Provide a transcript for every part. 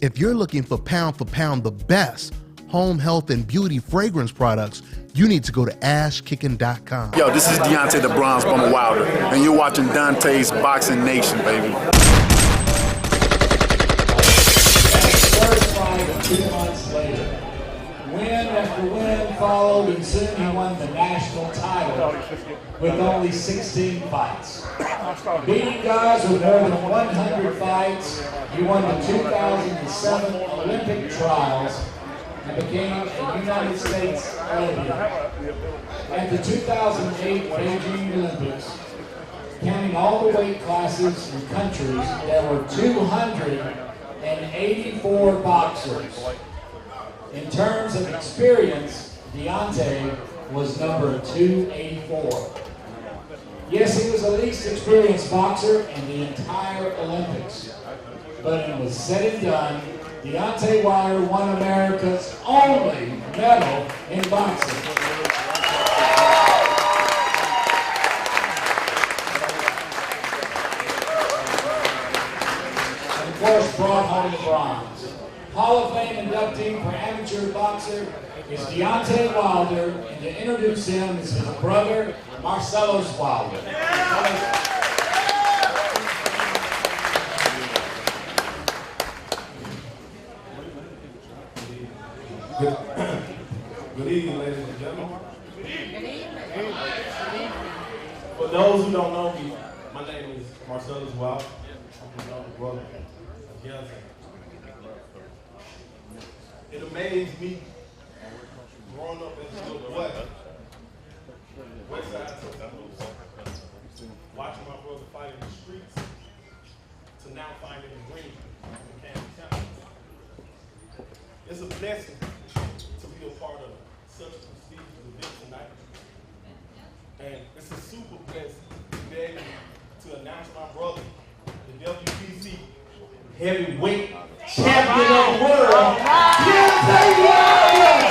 If you're looking for pound the best home health and beauty fragrance products, you need to go to ashkickin.com. Yo, this is Deontay the Bronze Bomber Wilder, and you're watching DONTAE'S Boxing Nation, baby. First fight 2 months later. Win after win followed, and soon he won the national title with only 16 fights. Beating guys with more than 100 fights, he won the 2007 Olympic trials and became a United States Olympian. At the 2008 Beijing Olympics, counting all the weight classes and countries, there were 284 boxers. In terms of experience, Deontay was number 284. Yes, he was the least experienced boxer in the entire Olympics. But when it was said and done, Deontay Wilder won America's only medal in boxing. And of course, brought home the bronze. Hall of Fame inductee for amateur boxer is Deontay Wilder, and to introduce him is his brother, Marcellus Wilder. Good evening, ladies and gentlemen. For those who don't know me, my name is Marcellus Wilder. I'm the younger brother of Deontay. It amazed me growing up as a little boy, West Side Tuscaloosa, watching my brother fight in the streets, to now fighting in the ring in Kansas County. It's a blessing to be a part of such a prestigious event tonight. And it's a super blessing to be able to announce my brother, the WBC heavyweight champion of the world, Deontay Wilder!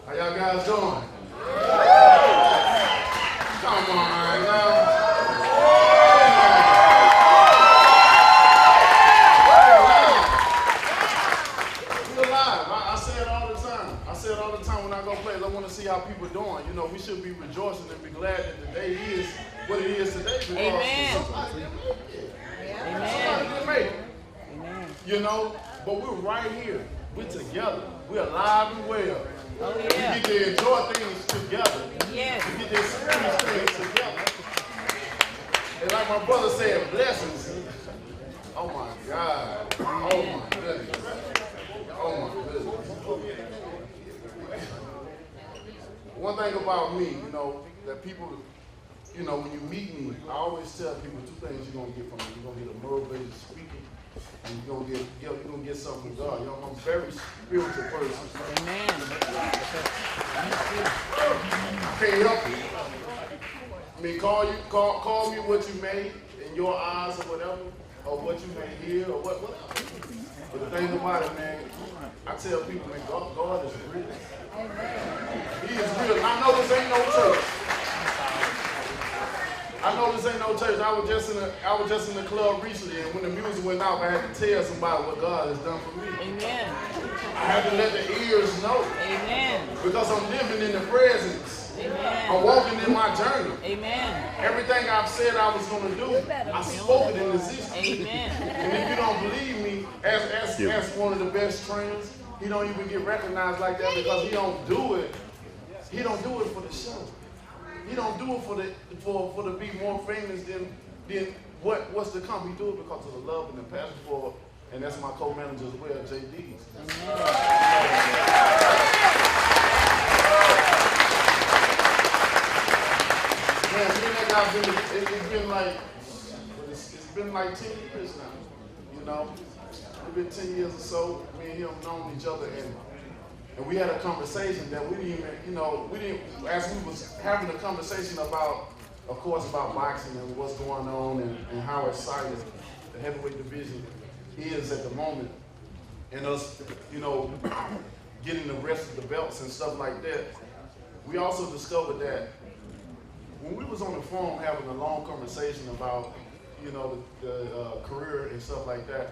How y'all guys doing? Come on now. We're alive. I say it all the time. I say it all the time when I go play. I want to see how people are doing. You know, we should be rejoicing and be glad that the day is what it is today. Amen. Somebody didn't make it. Amen. Somebody didn't make it. Amen. You know, but we're right here. We're together. We're alive and well. Oh, We yeah. get to enjoy things together. Yes. We get to experience things together. And like my brother said, blessings. Oh my God. Oh my goodness. Oh my goodness. One thing about me, you know, that people, you know, when you meet me, I always tell people 2 things you're gonna get from me. You're gonna get a motivated speaker, and you're gonna get something from God. You know, I'm a very spiritual person. Amen. I can't help it. I mean, call me what you may in your eyes or whatever, or what you may hear or whatever. But the thing about it, man, I tell people, man, God is real. He is real. I know this ain't no church. I know this ain't no church. I was just in the club recently, and when the music went off, I had to tell somebody what God has done for me. Amen. I had to let the ears know. Amen. Because I'm living in the presence. Amen. I'm walking in my journey. Amen. Everything I've said I was going to do, I spoke it in existence. Amen. And if you don't believe me, as one of the best trainers, he don't even get recognized like that because he don't do it. He don't do it for the show. He don't do it for to be more famous than what's to come. He do it because of the love and the passion for, and that's my co-manager as well, JD's. I've been, it's been like 10 years now. You know, it's been 10 years or so. Me and him known each other, and we had a conversation that we didn't even, as we was having a conversation about, of course, about boxing and what's going on and how excited the heavyweight division is at the moment, and us, getting the rest of the belts and stuff like that. We also discovered that when we was on the phone having a long conversation about, the career and stuff like that,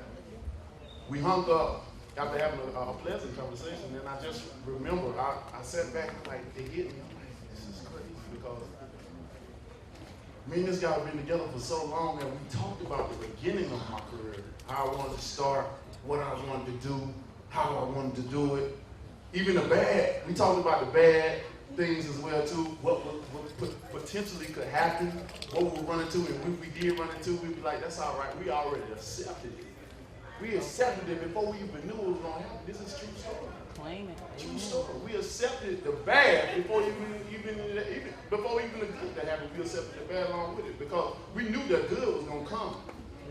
we hung up after having a pleasant conversation, and I just remember, I sat back and like, it hit me. I'm like, this is crazy, because me and this guy have been together for so long, and we talked about the beginning of my career, how I wanted to start, what I wanted to do, how I wanted to do it. Even the bad, we talked about the bad things as well too, what potentially could happen, what we would run into, and when we did run into, we'd be like, that's all right, we already accepted it. We accepted it before we even knew it was going to happen. This is true story. Claim it. True story. We accepted the bad before even the good that happened. We accepted the bad along with it, because we knew that good was going to come.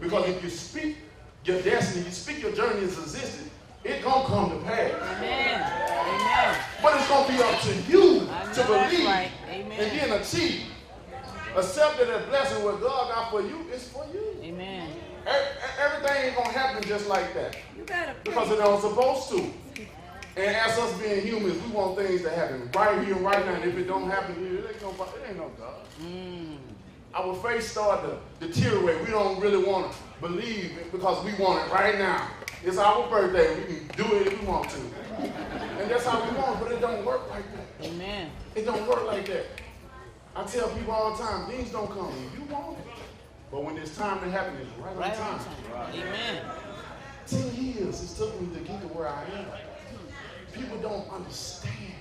Because if you speak your destiny, you speak your journey as existed, it's going to come to pass. Amen. Amen. But it's going to be up to you to believe right. Amen. and then achieve. Accept that the blessing what God got for you is for you. Amen. Everything ain't going to happen just like that. You better Because it ain't supposed to. And as us being humans, we want things to happen right here and right now. And if it don't happen here, it ain't no God. Our faith start to deteriorate. We don't really want to believe it because we want it right now. It's our birthday. We can do it if we want to. And that's how we want it, but it don't work like that. Amen. It don't work like that. I tell people all the time, things don't come when you want it. But when it's time to happen, it's right on time. Amen. 10 years it took me to get to where I am. People don't understand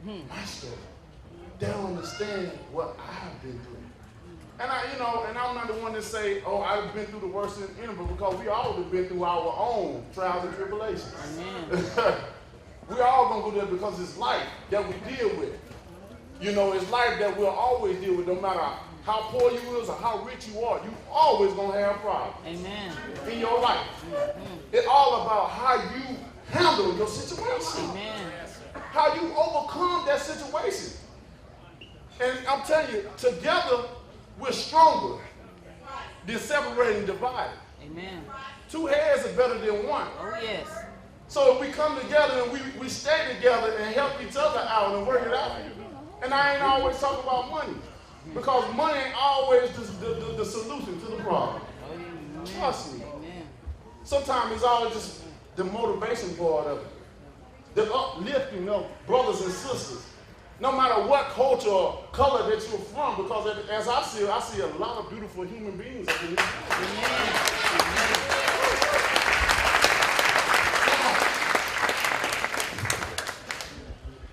my story. They don't understand what I've been through. And I'm not the one to say, oh, I've been through the worst in anything, because we all have been through our own trials and tribulations. Amen. We all gonna go there because it's life that we deal with. It's life that we'll always deal with, no matter how poor you is or how rich you are. You always gonna have problems. Amen. In your life. It's all about how you handle your situation. Amen. How you overcome that situation. And I'm telling you, together we're stronger than separated and divided. Amen. Two heads are better than one. Oh, yes. So if we come together and we stay together and help each other out and work it out. And I ain't always talking about money, because money ain't always the solution to the problem. Trust me. Amen. Sometimes it's always just the motivation part of it. The uplifting of brothers and sisters. No matter what culture or color that you're from, because as I see a lot of beautiful human beings up in here.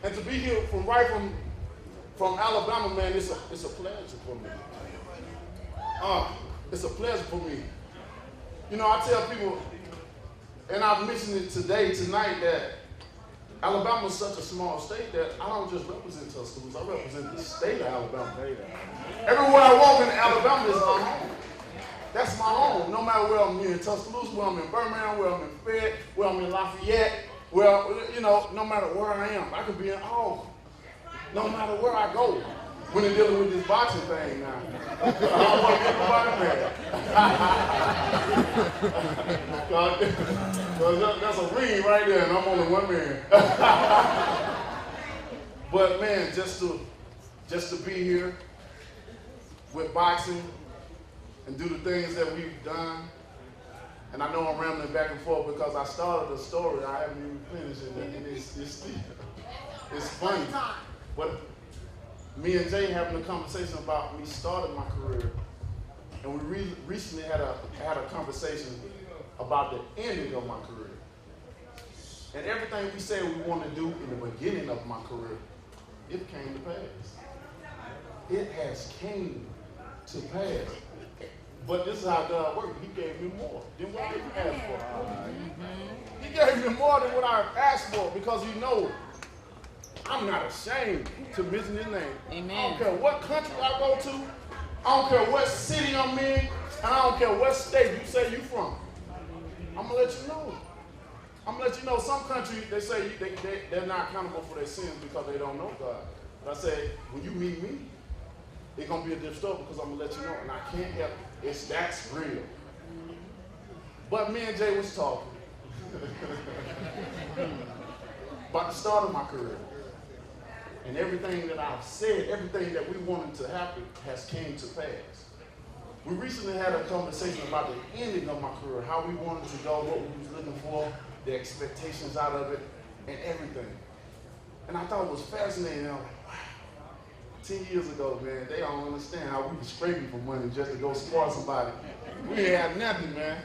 And to be here from Alabama, man, it's a pleasure for me. It's a pleasure for me. I tell people, and I've mentioned it tonight, that Alabama is such a small state that I don't just represent Tuscaloosa, I represent the state of Alabama. Everywhere I walk in Alabama is my home. That's my home. No matter where I'm in Tuscaloosa, where I'm in Birmingham, where I'm in Fayette, where I'm in Lafayette, no matter where I am. I could be in Auburn. No matter where I go. When they're dealing with this boxing thing now. I don't want to get nobody mad. That's a ring right there, and I'm only one man. But man, just to be here with boxing and do the things that we've done. And I know I'm rambling back and forth because I started a story, I haven't even finished it, and it's funny. But me and Jay having a conversation about me starting my career, and we recently had a conversation about the ending of my career. And everything we said we want to do in the beginning of my career, it came to pass. It has came to pass. But this is how God works. He gave me more than what I asked for. He gave me more than what I asked for, because I'm not ashamed to mention his name. Amen. I don't care what country I go to. I don't care what city I'm in, and I don't care what state you say you from. I'm gonna let you know. I'm gonna let you know some countries, they say they're not accountable for their sins because they don't know God. But I say, when you meet me, it's gonna be a different story because I'm gonna let you know, and I can't help it. That's real. But me and Jay was talking about the start of my career. And everything that I've said, everything that we wanted to happen has came to pass. We recently had a conversation about the ending of my career, how we wanted to go, what we was looking for, the expectations out of it, and everything. And I thought it was fascinating. I'm like, wow, 10 years ago, man, they don't understand how we were scraping for money just to go support somebody. We ain't had nothing, man.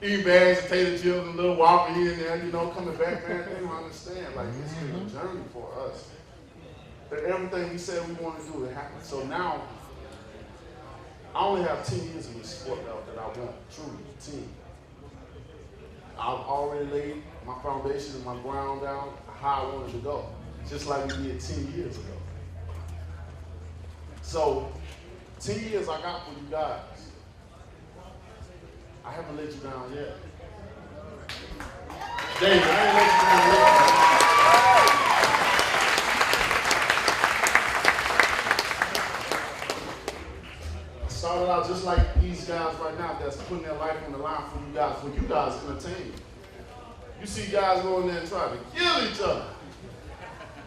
Eating bags of potato chips and a little whopper here and there, you know, coming back, man. They don't understand. Like, it's been a journey for us. But everything we said we wanted to do, it happened. So now, I only have 10 years in this sport now that I want, truly, 10. I've already laid my foundation and my ground down how I wanted to go, just like we did 10 years ago. So, 10 years I got for you guys. I haven't let you down yet. David, I ain't let you down yet. Started out just like these guys right now that's putting their life on the line for you guys entertainment. You see guys going there and trying to kill each other.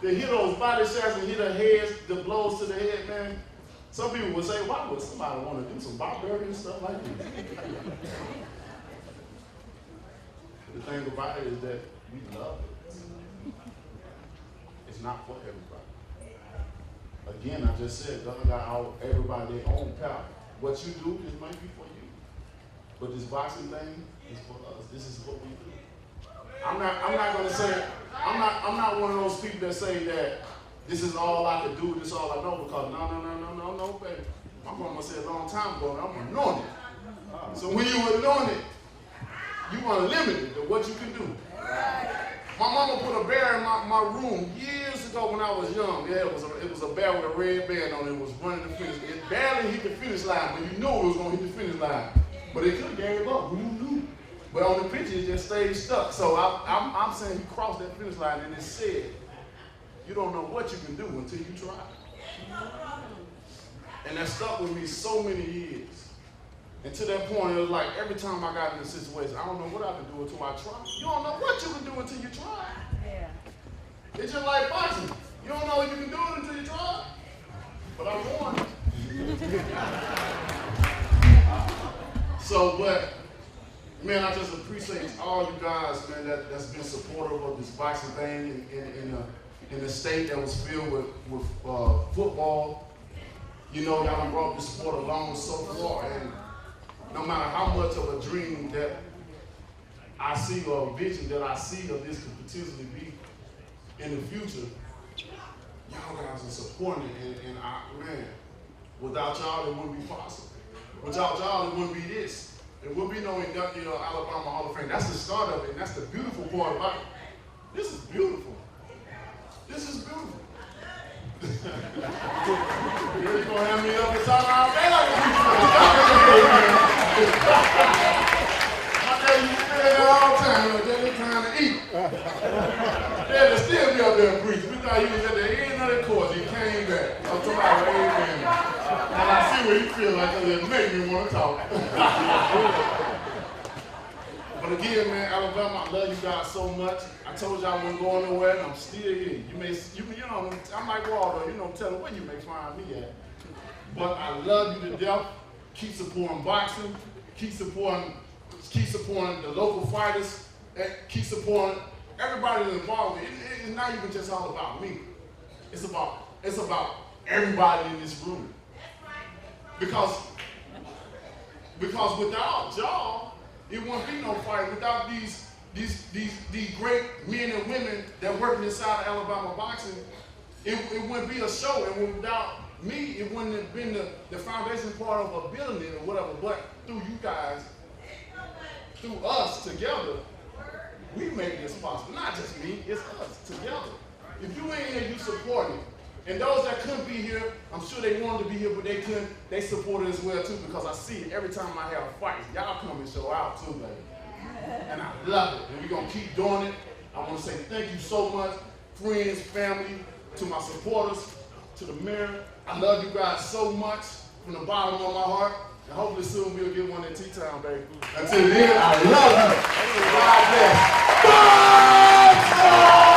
They hit those body shots and hit their heads, the blows to the head, man. Some people would say, why would somebody want to do some barbarian stuff like this? The thing about it is that we love it. It's not for everybody. Again, I just said, God got everybody their own power. What you do is might be for you. But this boxing thing is for us. This is what we do. I'm not gonna say, I'm not one of those people that say that this is all I can do, this is all I know, because no, baby. My mama said a long time ago, I'm anointed. So when you anointed, you are limited to what you can do. My mama put a bear in my room years ago when I was young. Yeah, it was a bear with a red band on it. It was running the finish. It barely hit the finish line, but you knew it was going to hit the finish line. But it could have gave up. Who knew? But on the picture, it just stayed stuck. So I'm saying he crossed that finish line, and it said, you don't know what you can do until you try. And that stuck with me so many years. And to that point, it was like every time I got in a situation, I don't know what I can do until I try. You don't know what you can do until you try. Yeah. It's just like boxing. You don't know you can do it until you try. But I won. So, but, man, I just appreciate all you guys, man, that's been supportive of this boxing thing in a state that was filled with football. You know, y'all done brought this sport along so far, and no matter how much of a dream that I see or a vision that I see of this could potentially be in the future, y'all guys are supporting it, and man, without y'all it wouldn't be possible. Without y'all it wouldn't be this. It wouldn't be no inductee or Alabama Hall of Fame. That's the start of it, and that's the beautiful part about it. This is beautiful. This is beautiful. You're gonna have me up and talk about my daddy used to say that all the time, they trying to eat. Daddy still be up there and preach. We thought he was at the end of the course. He came back. I'm talking about amen. And I see what he feels like, because it makes me want to talk. But again, man, Alabama, I love you guys so much. I told y'all I wasn't going nowhere, and I'm still here. You know, I'm like Waldo, you know, tell them where you may find me at. But I love you to death. Keep supporting boxing. Keep supporting the local fighters. And keep supporting everybody that's involved. It's not even just all about me. It's about everybody in this room. Because without y'all, it wouldn't be no fight. Without these great men and women that work inside of Alabama boxing, it wouldn't be a show. And without me, it wouldn't have been the foundation part of a building or whatever. But through you guys, through us together, we make this possible. Not just me, it's us together. If you ain't here, you support it. And those that couldn't be here, I'm sure they wanted to be here, but they couldn't. They supported as well too, because I see it every time I have fights. Y'all come and show out too, baby. And I love it. And we're gonna keep doing it. I want to say thank you so much, friends, family, to my supporters, to the mirror. I love you guys so much from the bottom of my heart. And hopefully soon we'll get one in T-Town, baby. Until then, I love you. God bless.